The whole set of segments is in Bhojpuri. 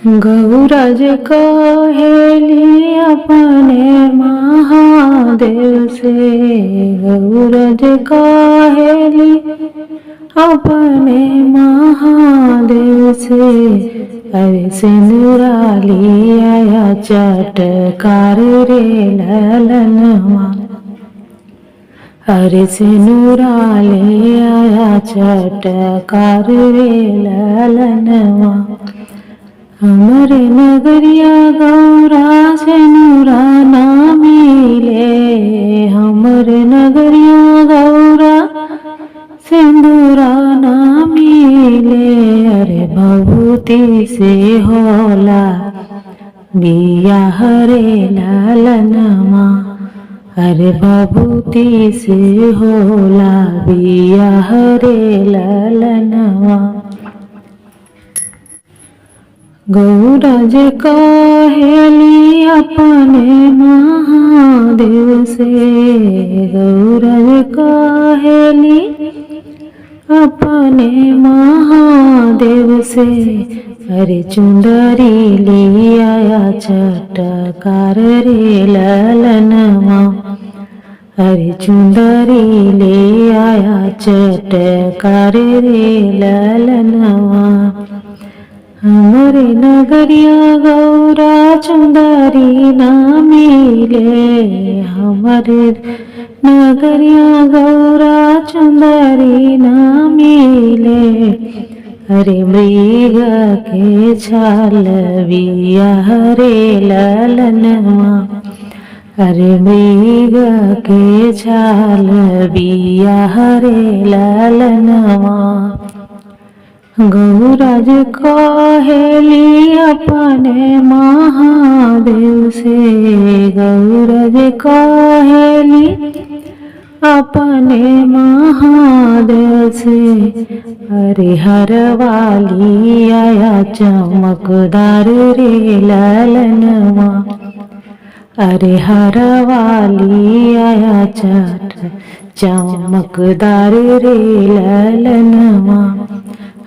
गौरज कहेली अपने महादेव से। गौरज कहेली अपने महादेव से। अरे सिंदूराली आया चटकार रे ललनवा। अरे सिंदूराली आया चटकार रे ललनवा। हमरे नगरिया गौरा सिंदूरा ना मिले। हमरे नगरिया गौरा सिंदूरा ना मिले। अरे भभूति से होला बियाह रे ललनवा। अरे भभूति से होला बियाह रे ललनवा। गौरज कहेली अपने महादेव से। गौरज कहेली अपने महादेव से। अरे चुंदरी लिया चटकार रे ललनवा। अरे चुंदरी ले आया चटकार रे ललनवा। हमरे नगरिया गौरा चुंदरी ना मिले। हमरे नगरिया गौरा चुंदरी ना मिले। अरे मृग के छाल बियाह रे ललनवा। अरे मृग के छाल बियाह रे ललनवा। गौरज कहेली अपने महादेव से। गौरज कहेली अपने महादेव से। अरे हरवाली आया चमकदार रे ललनवा। अरे हरवाली आया चमकदार रे ललनवा।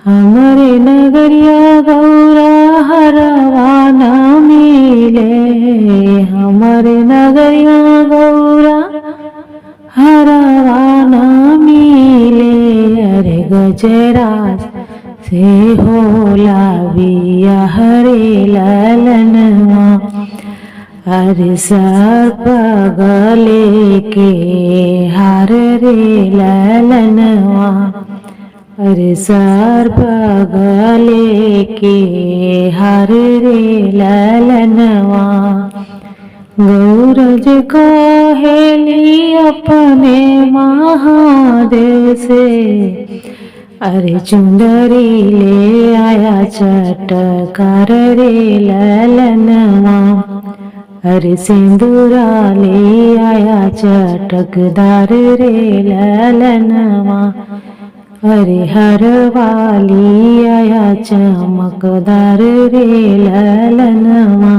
हमरे नगरिया गौरा हरवा ना मिले। हमरे नगरिया गौरा हरवा ना मिले। अरे गजराज से होला बियाह रे ललनवा। अरे सर्प गले के हार रे ललनवा। अरे सर्प गले के हार रे ललनवा। गौरज कहेली अपने महादेव से। अरे चुंदरी ले आया चटकार रे ललनवा। अरे सिंदूरा ले आया चटकदार रे ललनवा। अरे हरवाली आया चमकदार रे ललनवा।